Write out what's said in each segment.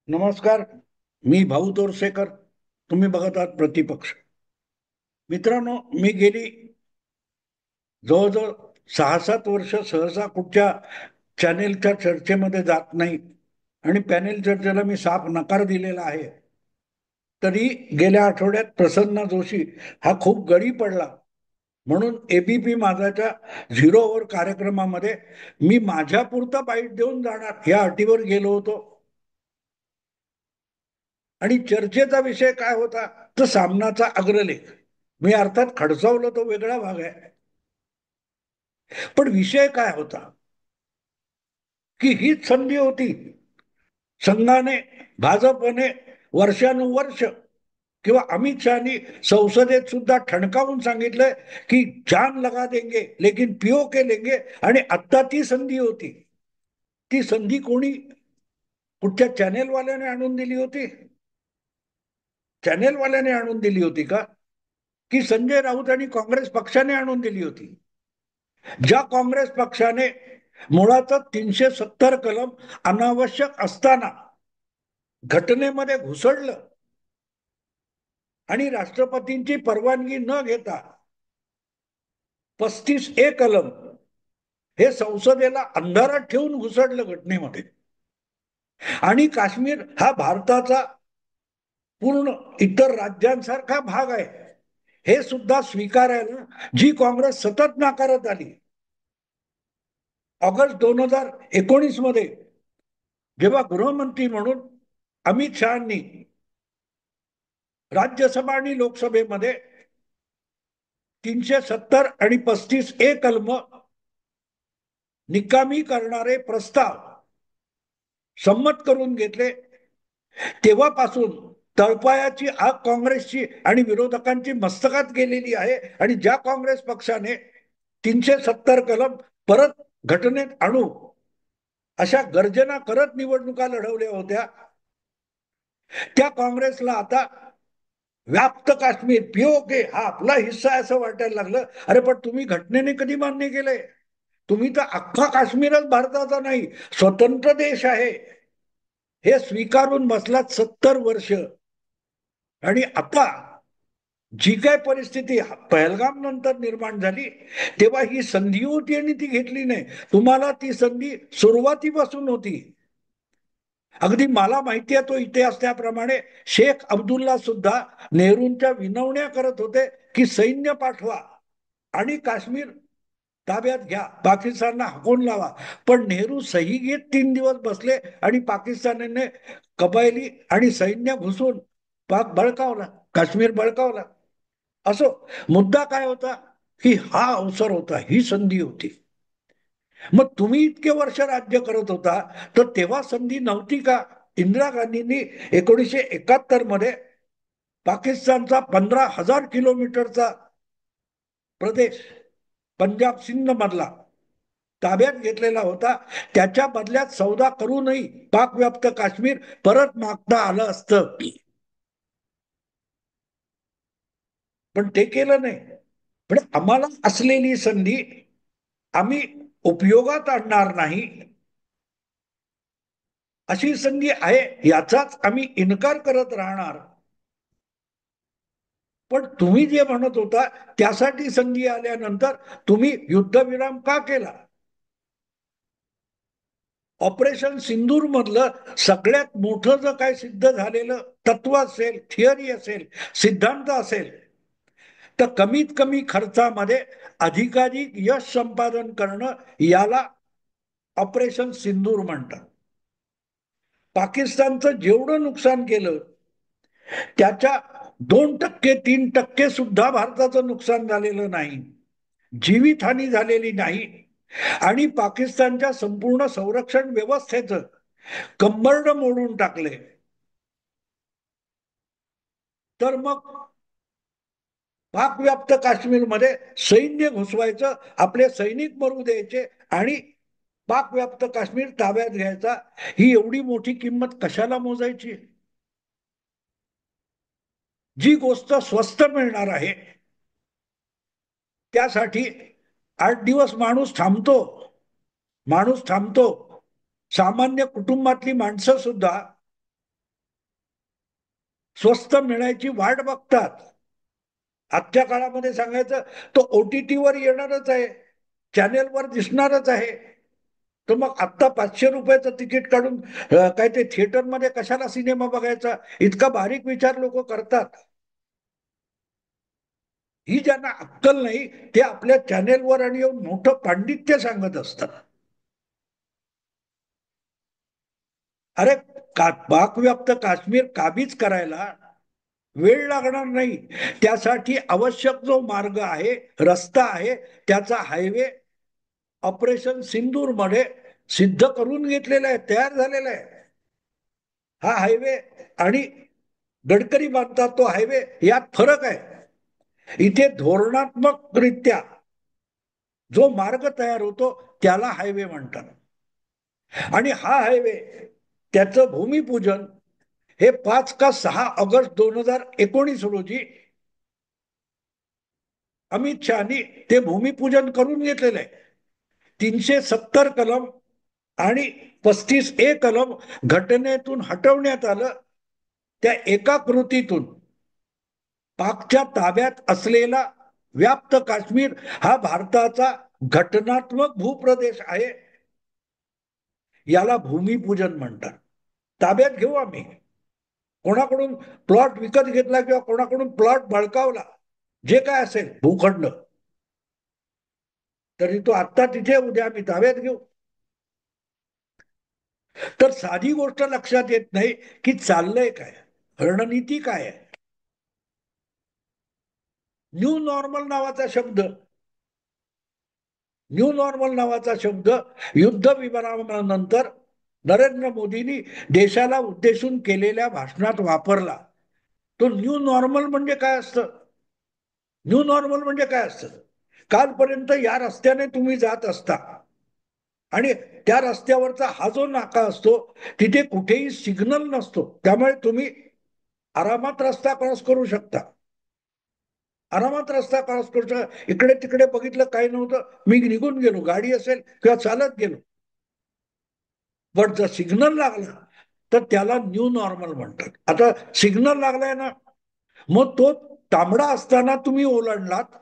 नमस्कार. मी भाऊ तोरसेकर. तुम्ही बघत आहात प्रतिपक्ष. मित्रांनो, मी गेली जवळजवळ 6-7 वर्ष सहसा कुठच्या चॅनेलच्या चर्चेमध्ये जात नाही आणि पॅनेल चर्चेला मी साफ नकार दिलेला आहे. तरी गेल्या आठवड्यात प्रसन्न जोशी हा खूप गडी पडला म्हणून एबीपी माझाच्या झिरो ओव्हर कार्यक्रमामध्ये मी माझ्या पुरता बाईट देऊन जाणार या अटीवर गेलो होतो. आणि चर्चेचा विषय काय होता तर सामनाचा अग्रलेख. मी अर्थात खडसावलं, तो वेगळा भाग आहे. पण विषय काय होता की हीच संधी होती. संघाने, भाजपने वर्षानुवर्ष किंवा अमित शहानी संसदेत सुद्धा ठणकावून सांगितलंय की जान लगा देंगे लेकिन पीओके लेंगे. आणि आता ती संधी होती. ती संधी कोणी, कुठच्या चॅनेलवाल्याने आणून दिली होती? चॅनेलवाल्याने आणून दिली होती का, की संजय राऊत आणि काँग्रेस पक्षाने आणून दिली होती? ज्या काँग्रेस पक्षाने मुळातच 370 कलम अनावश्यक असताना घटनेमध्ये घुसडलं आणि राष्ट्रपतींची परवानगी न घेता 35A कलम हे संसदेला अंधारात ठेवून घुसडलं घटनेमध्ये. आणि काश्मीर हा भारताचा पूर्ण इतर राज्यांसारखा भाग आहे हे सुद्धा स्वीकारायला जी काँग्रेस सतत नाकारत आली. ऑगस्ट 2019 मध्ये जेव्हा गृहमंत्री म्हणून अमित शहानी राज्यसभा आणि लोकसभेमध्ये 370 आणि 35A कलम निकामी करणारे प्रस्ताव संमत करून घेतले, तेव्हापासून तळपायाची आग काँग्रेसची आणि विरोधकांची मस्तकात गेलेली आहे. आणि ज्या काँग्रेस पक्षाने 370 कलम परत घटनेत आणू अशा गर्जना करत निवडणुका लढवल्या होत्या, त्या काँग्रेसला आता व्याप्त काश्मीर, पीओके हा आपला हिस्सा असं वाटायला लागलं. अरे पण तुम्ही घटनेने कधी मान्य केलंय? तुम्ही तर अख्खा काश्मीरच भारताचा नाही, स्वतंत्र देश आहे हे स्वीकारून बसलात 70 वर्ष. आणि आता जी काय परिस्थिती पहलगाम नंतर निर्माण झाली तेव्हा ही संधी होती आणि ती घेतली नाही. तुम्हाला ती संधी सुरुवातीपासून होती. अगदी मला माहिती आहे तो इतिहास त्याप्रमाणे शेख अब्दुल्ला सुद्धा नेहरूंच्या विनवण्या करत होते की सैन्य पाठवा आणि काश्मीर ताब्यात घ्या, पाकिस्तानला हाकून लावा. पण नेहरू सही घेत 3 दिवस बसले आणि पाकिस्तानाने कबायली आणि सैन्य घुसून पाक बळकावला, काश्मीर बळकावला. असो, मुद्दा काय होता की हा अवसर होता, ही संधी होती. मग तुम्ही इतके वर्ष राज्य करत होता तर तेव्हा संधी नव्हती का? इंदिरा गांधींनी 1971 मध्ये पाकिस्तानचा 15,000 किलोमीटरचा प्रदेश, पंजाब सिंध मधला ताब्यात घेतलेला होता. त्याच्या बदल्यात सौदा करूनही पाकव्याप्त काश्मीर परत मागता आलं असतं, पण ते केलं नाही. पण आम्हाला असलेली संधी आम्ही उपयोगात आणणार नाही अशी संधी आहे याचाच आम्ही इन्कार करत राहणार. पण तुम्ही जे म्हणत होता त्यासाठी संधी आल्यानंतर तुम्ही युद्धविराम का केला? ऑपरेशन सिंदूर मधलं सगळ्यात मोठं जर काय सिद्ध झालेलं तत्व असेल, थिअरी असेल, सिद्धांत असेल, तर कमीत कमी खर्चामध्ये अधिकाधिक यश संपादन करणं याला ऑपरेशन सिंदूर म्हणतात. पाकिस्तानचं जेवढं नुकसान केलं त्याच्या 2%, 3% सुद्धा भारताचं नुकसान झालेलं नाही, जीवितहानी झालेली नाही. आणि पाकिस्तानच्या संपूर्ण संरक्षण व्यवस्थेचं कंबरड मोडून टाकले. तर मग पाकव्याप्त काश्मीरमध्ये सैन्य घुसवायचं, आपले सैनिक मरू द्यायचे आणि पाकव्याप्त काश्मीर ताब्यात घ्यायचा, ही एवढी मोठी किंमत कशाला मोजायची? जी गोष्ट स्वस्त मिळणार आहे त्यासाठी 8 दिवस माणूस थांबतो. सामान्य कुटुंबातली माणसं सुद्धा स्वस्त मिळायची वाट बघतात. आजच्या काळामध्ये सांगायचं तो OTT वर येणारच आहे, चॅनेलवर दिसणारच आहे. तर मग आत्ता 500 रुपयाचं तिकीट काढून काय ते थिएटरमध्ये कशाला सिनेमा बघायचा, इतका बारीक विचार लोक करतात. ही ज्यांना अक्कल नाही ते आपल्या चॅनेलवर आणि येऊन मोठं पांडित्य सांगत असतात. अरे पाकव्याप्त काश्मीर काबीज करायला वेळ लागणार नाही. त्यासाठी आवश्यक जो मार्ग आहे, रस्ता आहे, त्याचा हायवे ऑपरेशन सिंदूर मध्ये सिद्ध करून घेतलेला आहे, तयार झालेला आहे. हा हायवे आणि गडकरी बांधतात तो हायवे, यात फरक आहे. इथे धोरणात्मक रित्या जो मार्ग तयार होतो त्याला हायवे म्हणतात. आणि हा हायवे, त्याचं भूमिपूजन हे 5 का 6 ऑगस्ट 2019 रोजी अमित शहानी ते भूमिपूजन करून घेतलेलं आहे. 370 कलम आणि 35A कलम घटनेतून हटवण्यात आलं. त्या एका कृतीतून पाकच्या ताब्यात असलेला व्याप्त काश्मीर हा भारताचा घटनात्मक भूप्रदेश आहे. याला भूमिपूजन म्हणतात. ताब्यात घेऊ आम्ही. कोणाकडून प्लॉट विकत घेतला किंवा कोणाकडून प्लॉट बळकावला, जे काय असेल भूखंड, तरी तो आत्ता तिथे, उद्या आम्ही ताब्यात घेऊ. तर साधी गोष्ट लक्षात येत नाही की चाललंय काय, रणनीती काय आहे. न्यू नॉर्मल नावाचा शब्द, न्यू नॉर्मल नावाचा शब्द युद्ध विमानानंतर नरेंद्र मोदींनी देशाला उद्देशून केलेल्या भाषणात वापरला. तो न्यू नॉर्मल म्हणजे काय असतं? न्यू नॉर्मल म्हणजे काय असतं? कालपर्यंत या रस्त्याने तुम्ही जात असता आणि त्या रस्त्यावरचा हा जो नाका असतो तिथे कुठेही सिग्नल नसतो, त्यामुळे तुम्ही आरामात रस्ता क्रॉस करू शकता. आरामात रस्ता क्रॉस करू शकता. इकडे तिकडे बघितलं काही नव्हतं, मी निघून गेलो, गाडी असेल किंवा चालत गेलो. पण जर सिग्नल लागला तर त्याला न्यू नॉर्मल म्हणतात. आता सिग्नल लागलाय ना, मग तो तांबडा असताना तुम्ही ओलांडलात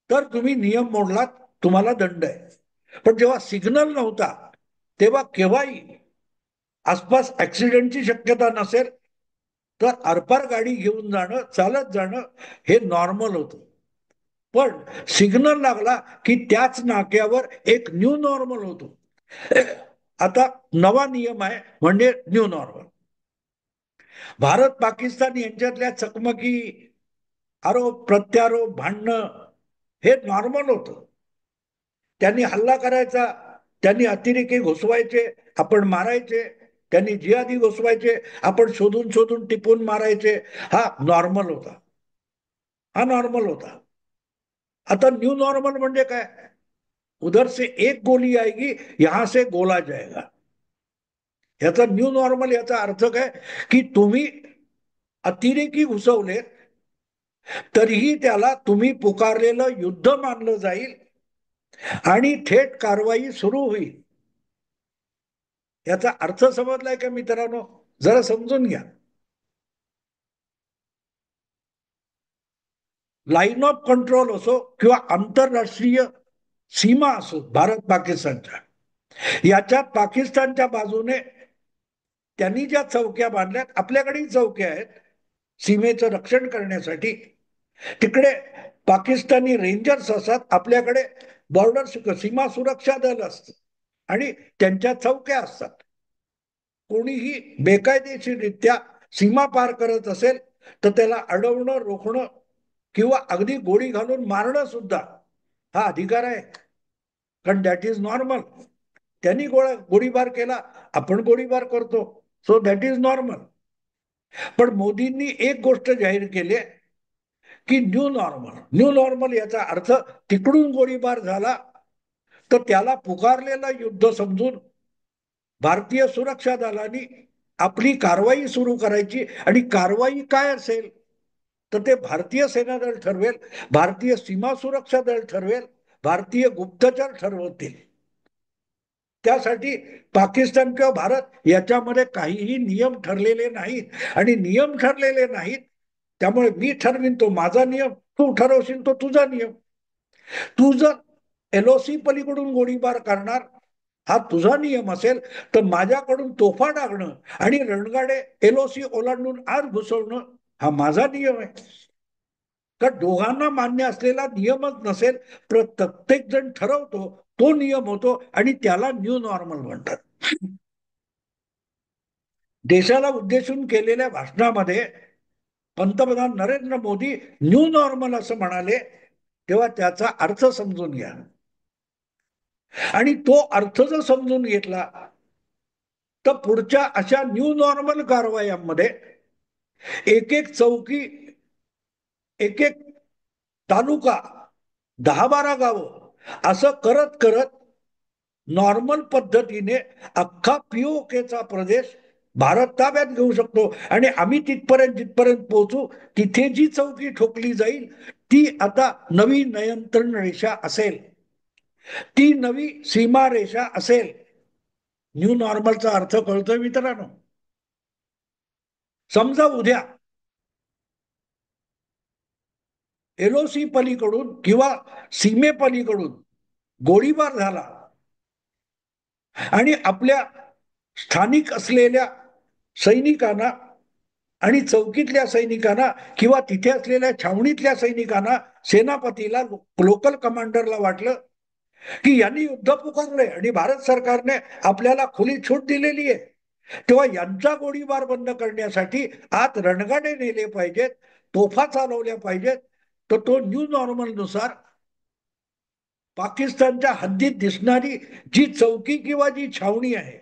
तर तुम्ही नियम मोडलात, तुम्हाला दंड आहे. पण जेव्हा सिग्नल नव्हता तेव्हा केव्हाही आसपास ऍक्सिडेंटची शक्यता नसेल तर आरपार गाडी घेऊन जाणं, चालत जाणं हे नॉर्मल होतं. पण सिग्नल लागला की त्याच नाक्यावर एक न्यू नॉर्मल होतो. आता नवा नियम आहे म्हणजे न्यू नॉर्मल. भारत पाकिस्तान यांच्यातल्या चकमकी, आरोप प्रत्यारोप, भांडणं हे नॉर्मल होतं. त्यांनी हल्ला करायचा, त्यांनी अतिरेकी घुसवायचे, आपण मारायचे, त्यांनी जिहादी घुसवायचे, आपण शोधून शोधून टिपून मारायचे. हा नॉर्मल होता, हा नॉर्मल होता. आता न्यू नॉर्मल म्हणजे काय? उधर से एक गोली आएगी, यहां से गोला जाएगा. याचा न्यू नॉर्मल याचा अर्थ काय की तुम्ही अतिरेकी घुसवले तरीही त्याला तुम्ही पुकारलेलं युद्ध मानलं जाईल आणि थेट कारवाई सुरू होईल. याचा अर्थ समजलाय का मित्रांनो? जरा समजून घ्या. लाईन ऑफ कंट्रोल असो किंवा आंतरराष्ट्रीय सीमा असो भारत पाकिस्तानच्या, याच्यात पाकिस्तानच्या बाजूने त्यांनी ज्या चौक्या बांधल्यात, आपल्याकडेही चौक्या आहेत सीमेचं रक्षण करण्यासाठी. तिकडे पाकिस्तानी रेंजर्स असतात, आपल्याकडे बॉर्डर सीमा सुरक्षा दल असतं आणि त्यांच्या चौक्या असतात. कोणीही बेकायदेशीररित्या सीमा पार करत असेल तर त्याला अडवणं, रोखणं किंवा अगदी गोळी घालून मारणं सुद्धा हा अधिकार आहे. कारण दॅट इज नॉर्मल. त्यांनी गोळीबार केला, आपण गोळीबार करतो, सो दॅट इज नॉर्मल. पण मोदींनी एक गोष्ट जाहीर केली की न्यू नॉर्मल. न्यू नॉर्मल याचा अर्थ तिकडून गोळीबार झाला तर त्याला पुकारलेलं युद्ध समजून भारतीय सुरक्षा दलांनी आपली कारवाई सुरू करायची. आणि कारवाई काय असेल तर ते भारतीय सेना दल ठरवेल, भारतीय सीमा सुरक्षा दल ठरवेल, भारतीय गुप्तचर ठरवतील. त्यासाठी पाकिस्तान किंवा भारत याच्यामध्ये काहीही नियम ठरलेले नाहीत आणि नियम ठरलेले नाहीत. त्यामुळे मी ठरवीन तो माझा नियम, तू ठरवशील तो तुझा नियम. तू जर एलओसी पलीकडून गोळीबार करणार हा तुझा नियम असेल, तर माझ्याकडून तोफा टाकणं आणि रणगाडे एलओसी ओलांडून आत घुसवणं हा माझा नियम आहे. तर दोघांना मान्य असलेला नियमच नसेल, प्रत्येक जण ठरवतो तो नियम होतो आणि त्याला न्यू नॉर्मल म्हणतात. देशाला उद्देशून केलेल्या भाषणामध्ये पंतप्रधान नरेंद्र मोदी न्यू नॉर्मल असं म्हणाले, तेव्हा त्याचा अर्थ समजून घ्या. आणि तो अर्थ जर समजून घेतला तर पुढच्या अशा न्यू नॉर्मल कारवायांमध्ये एक एक चौकी, एक एक तालुका, 10-12 गावं असं करत करत नॉर्मल पद्धतीने अख्खा पीओकेचा प्रदेश भारत ताब्यात घेऊ शकतो. आणि आम्ही जिथपर्यंत पोहोचू तिथे जी चौकी ठोकली जाईल ती आता नवी नियंत्रण रेषा असेल, ती नवी सीमा रेषा असेल. न्यू नॉर्मलचा अर्थ कळतोय मित्रांनो? समजा उद्या एलओसी पलीकडून किंवा सीमेपलीकडून गोळीबार झाला आणि आपल्या स्थानिक असलेल्या सैनिकांना आणि चौकीतल्या सैनिकांना किंवा तिथे असलेल्या छावणीतल्या सैनिकांना, सेनापतीला, लोकल कमांडरला वाटलं की यांनी युद्ध पुकारले आणि भारत सरकारने आपल्याला खुली छूट दिलेली आहे, तेव्हा यांचा गोळीबार बंद करण्यासाठी आत रणगाडे नेले पाहिजेत, तोफा चालवल्या पाहिजेत. तर तो न्यू नॉर्मल नुसार पाकिस्तानच्या हद्दीत दिसणारी जी चौकी किंवा जी छावणी आहे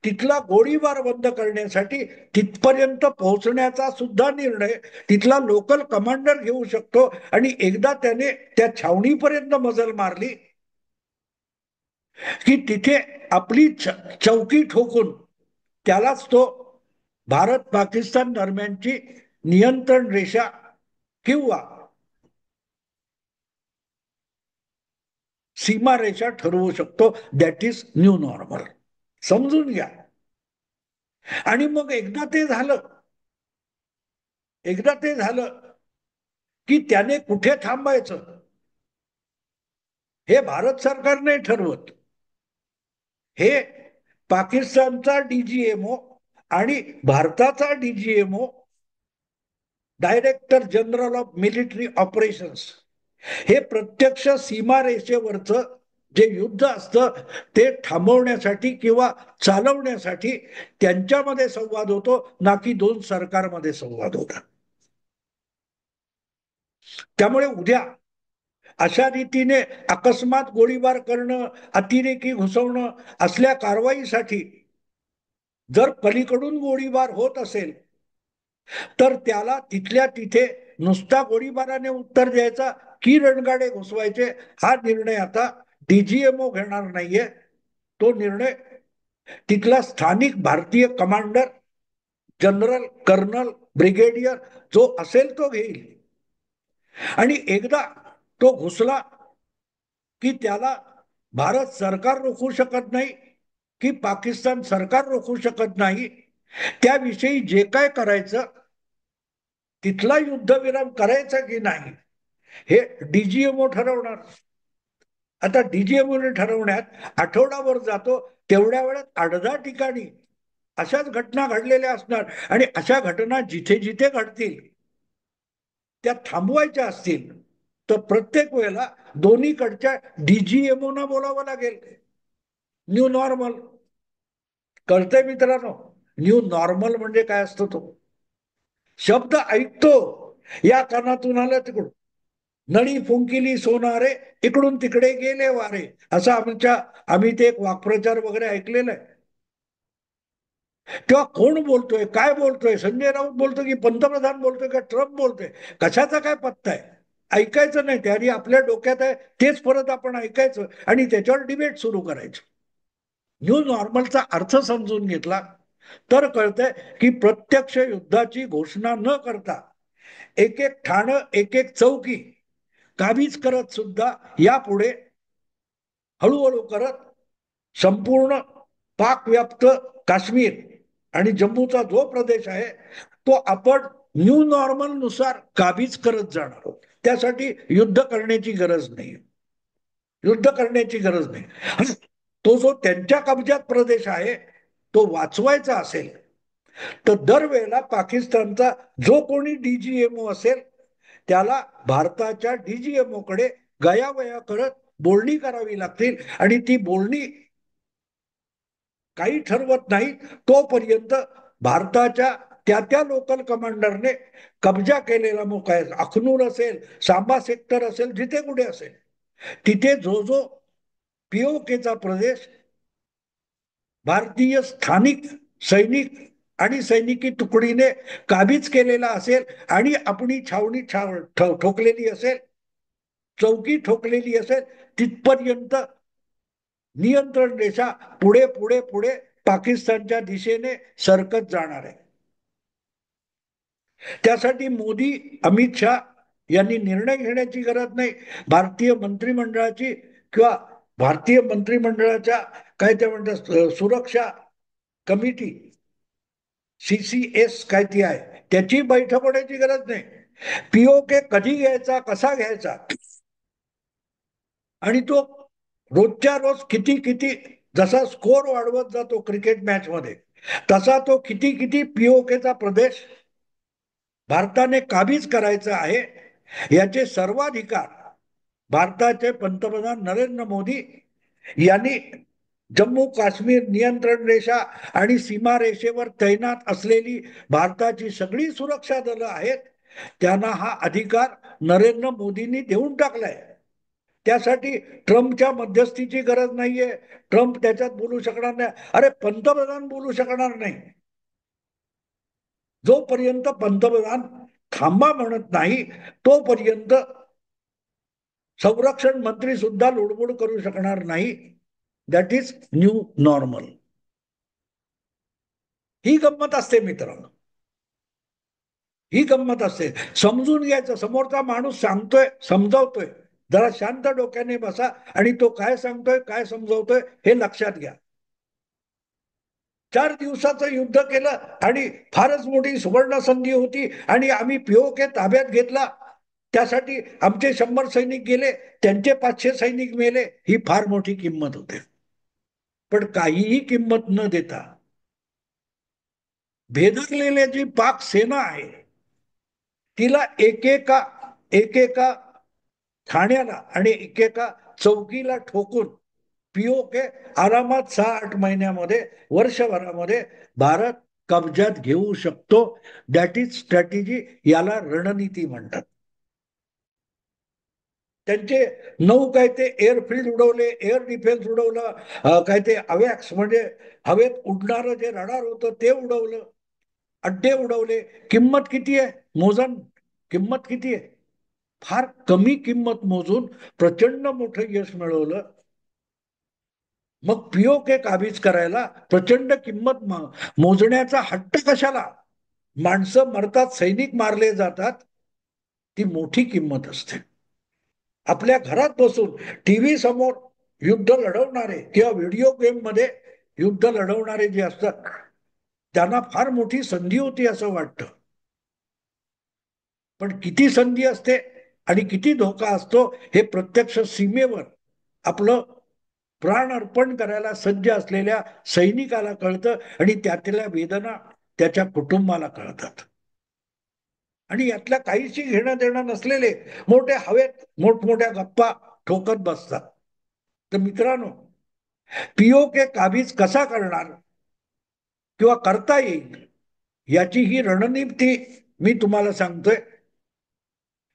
तिथला गोळीबार बंद करण्यासाठी तिथपर्यंत पोहोचण्याचा सुद्धा निर्णय तिथला लोकल कमांडर घेऊ शकतो. आणि एकदा त्याने त्या छावणीपर्यंत मजल मारली की तिथे आपली चौकी ठोकून त्यालाच तो भारत पाकिस्तान दरम्यानची नियंत्रण रेषा किंवा सीमा रेषा ठरवू शकतो. That is new normal. समजून घ्या. आणि मग एकदा ते झालं की त्याने कुठे थांबायचं हे भारत सरकार नाही ठरवत. हे पाकिस्तानचा डीजीएमओ आणि भारताचा DGMO, director general of military operations, हे प्रत्यक्ष सीमारेषेवरचं जे युद्ध असतं ते थांबवण्यासाठी किंवा चालवण्यासाठी त्यांच्यामध्ये संवाद होतो, ना की दोन सरकारमध्ये संवाद होता. त्यामुळे उद्या अशा रीतीने अकस्मात गोळीबार करणं, अतिरेकी घुसवणं असल्या कारवाईसाठी जर पलीकडून गोळीबार होत असेल तर त्याला तिथल्या तिथे नुसता गोळीबाराने उत्तर द्यायचा की रणगाडे घुसवायचे हा निर्णय आता डीजीएमओ घेणार नाहीये. तो निर्णय तिथला स्थानिक भारतीय कमांडर, जनरल, कर्नल, ब्रिगेडियर जो असेल तो घेईल. आणि एकदा तो घुसला की त्याला भारत सरकार रोखू शकत नाही की पाकिस्तान सरकार रोखू शकत नाही. त्याविषयी जे काय करायचं, तिथला युद्धविराम करायचा की नाही हे डीजीएमओ ठरवणार. आता डीजीएमओ ठरवण्यात आठवडाभर जातो. तेवढ्या वेळात 8-10 ठिकाणी अशाच घटना घडलेल्या असणार आणि अशा घटना जिथे जिथे घडतील त्या थांबवायच्या असतील तर प्रत्येक वेळेला दोन्हीकडच्या डीजीएमओना बोलावं लागेल. न्यू नॉर्मल कळतंय मित्रांनो? न्यू नॉर्मल म्हणजे काय असतो तो शब्द ऐकतो, या कानातून आलं तिकडून, नळी फुंकिली सोनारे इकडून तिकडे गेले वारे, असं आम्ही ते एक वाक्प्रचार वगैरे ऐकलेलं आहे. तेव्हा कोण बोलतोय, काय बोलतोय, संजय राऊत बोलतोय की पंतप्रधान बोलतोय का ट्रम्प बोलतोय, कशाचा काय पत्ता आहे? ऐकायचं नाही, त्याआधी आपल्या डोक्यात आहे तेच परत आपण ऐकायचं आणि त्याच्यावर डिबेट सुरू करायचं. न्यू नॉर्मलचा अर्थ समजून घेतला तर कळतंय की प्रत्यक्ष युद्धाची घोषणा न करता एक एक ठाणं, एक एक चौकी काबीज करत सुद्धा यापुढे हळूहळू करत संपूर्ण पाक व्याप्त काश्मीर आणि जम्मूचा जो प्रदेश आहे तो आपण न्यू नॉर्मल नुसार काबीज करत जाणार आहोत. त्यासाठी युद्ध करण्याची गरज नाही. युद्ध करण्याची गरज नाही. तो जो त्यांच्या कब्जात प्रदेश आहे तो वाचवायचा असेल तर दरवेळेला पाकिस्तानचा जो कोणी डीजीएमओ असेल त्याला भारताच्या डीजीएमओ कडे गयावया करत बोलणी करावी लागतील आणि ती बोलणी काही ठरवत नाही तोपर्यंत भारताच्या त्या त्या लोकल कमांडरने कब्जा केलेला मोका आहे, अखनूर असेल, सांबा सेक्टर असेल, जिथे कुठे असेल तिथे जो जो पीओकेचा प्रदेश भारतीय स्थानिक सैनिक आणि सैनिकी तुकडीने काबीज केलेला असेल आणि आपली छावणी ठोकलेली असेल, चौकी ठोकलेली असेल, तिथपर्यंत नियंत्रण रेषा पुढे पुढे पुढे पाकिस्तानच्या दिशेने सरकत जाणार आहे. त्यासाठी मोदी, अमित शहा यांनी निर्णय घेण्याची गरज नाही. भारतीय मंत्रिमंडळाची किंवा भारतीय मंत्रिमंडळाच्या काय ते म्हणतात सुरक्षा कमिटी सीसीएस काय ती आहे त्याची बैठक होण्याची गरज नाही. पीओके कधी घ्यायचा, कसा घ्यायचा आणि तो रोजच्या रोज किती किती जसा स्कोर वाढवत जातो क्रिकेट मॅच मध्ये तसा तो किती किती पीओकेचा प्रदेश भारताने काबीज करायचा आहे याचे सर्वाधिकार भारताचे पंतप्रधान नरेंद्र मोदी यांनी जम्मू काश्मीर नियंत्रण रेषा आणि सीमा रेषेवर तैनात असलेली भारताची सगळी सुरक्षा दलं आहेत त्यांना हा अधिकार नरेंद्र मोदींनी देऊन टाकलाय. त्यासाठी ट्रम्पच्या मध्यस्थीची गरज नाहीये. ट्रम्प त्याच्यात बोलू शकणार नाही. अरे पंतप्रधान बोलू शकणार नाही. जोपर्यंत पंतप्रधान थांबा म्हणत नाही तोपर्यंत संरक्षण मंत्री सुद्धा लुडबुड करू शकणार नाही. That is new normal. ही गंमत असते मित्रांनो, ही गंमत असते. समजून घ्यायचं, समोरचा माणूस सांगतोय, समजावतोय, जरा शांत डोक्याने बसा आणि तो काय सांगतोय, काय समजावतोय हे लक्षात घ्या. 4 दिवसाचं युद्ध केलं आणि फारच मोठी सुवर्ण संधी होती आणि आम्ही पीओके ताब्यात घेतला, त्यासाठी आमचे 100 सैनिक गेले, त्यांचे 500 सैनिक मेले, ही फार मोठी किंमत होते. पण काहीही किंमत न देता भेदकलेली जी पाक सेना आहे तिला एकेका ठाण्याला आणि एकेका चौकीला ठोकून पीओके आरामात 6-8 महिन्यामध्ये, वर्षभरामध्ये भारत कब्जात घेऊ शकतो. That is strategy. याला रणनीती म्हणतात. त्यांचे 9 काय ते एअरफील्ड उडवले, एअर डिफेन्स उडवलं, काय ते अवॅक्स म्हणजे हवेत उडणारं जे रडार होतं ते उडवलं, अड्डे उडवले. किंमत किती आहे मोजन, किंमत किती आहे? फार कमी किंमत मोजून प्रचंड मोठं यश मिळवलं. मग पीओके काबीज करायला प्रचंड किंमत मोजण्याचा हट्ट कशाला? माणसं मरतात, सैनिक मारले जातात, ती मोठी किंमत असते. आपल्या घरात बसून टीव्ही समोर युद्ध लढवणारे किंवा व्हिडिओ गेम मध्ये युद्ध लढवणारे जे असतात त्यांना फार मोठी संधी होती असं वाटतं. पण किती संधी असते आणि किती धोका असतो हे प्रत्यक्ष सीमेवर आपलं प्राण अर्पण करायला सज्ज असलेल्या सैनिकाला कळतं आणि त्यातल्या वेदना त्याच्या कुटुंबाला कळतात. आणि यातल्या काहीशी घेणं देणं नसलेले मोठे हवेत मोठमोठ्या गप्पा ठोकत बसतात. तर मित्रांनो, पीओके काबीज कसा करणार किंवा करता येईल याची ही रणनीती मी तुम्हाला सांगतोय.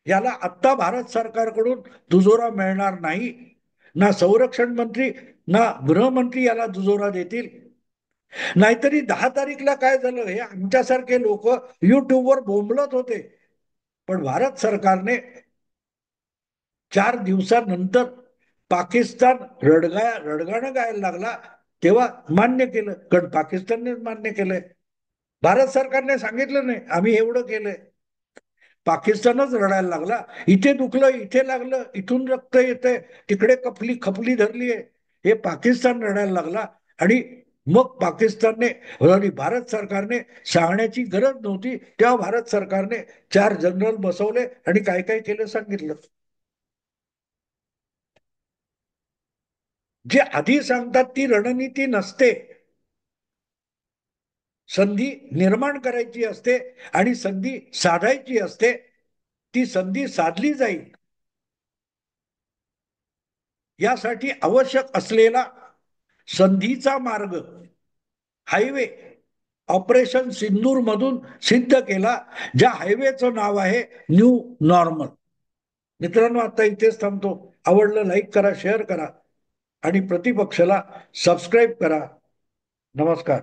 याला आत्ता भारत सरकारकडून दुजोरा मिळणार नाही. ना संरक्षण मंत्री ना गृहमंत्री याला दुजोरा देतील. नाहीतरी 10 तारीखला काय झालं हे आमच्यासारखे लोक युट्यूबवर बोंबलत होते. पण भारत सरकारने 4 दिवसानंतर पाकिस्तान रडगाणं गायला लागला तेव्हा मान्य केलं. कारण पाकिस्ताननेच मान्य केलंय. भारत सरकारने सांगितलं नाही आम्ही एवढं केलंय. पाकिस्तानच रडायला लागला. इथे दुखलं, इथे लागलं, इथून रक्त येतंय, तिकडे खपली धरलीये. हे पाकिस्तान रडायला लागला. आणि मग पाकिस्तानने आणि भारत सरकारने सांगण्याची गरज नव्हती, तेव्हा भारत सरकारने 4 जनरल बसवले आणि काय काय केलं सांगितलं. जे आधी सांगतात ती रणनीती नसते. संधी निर्माण करायची असते आणि संधी साधायची असते. ती संधी साधली जाईल यासाठी आवश्यक असलेला संधीचा मार्ग, हायवे ऑपरेशन सिंदूर मधून सिद्ध केला, ज्या हायवेचं नाव आहे न्यू नॉर्मल. मित्रांनो, आता इथेच थांबतो. आवडलं लाईक करा, शेअर करा आणि प्रतिपक्षाला सबस्क्राईब करा. नमस्कार.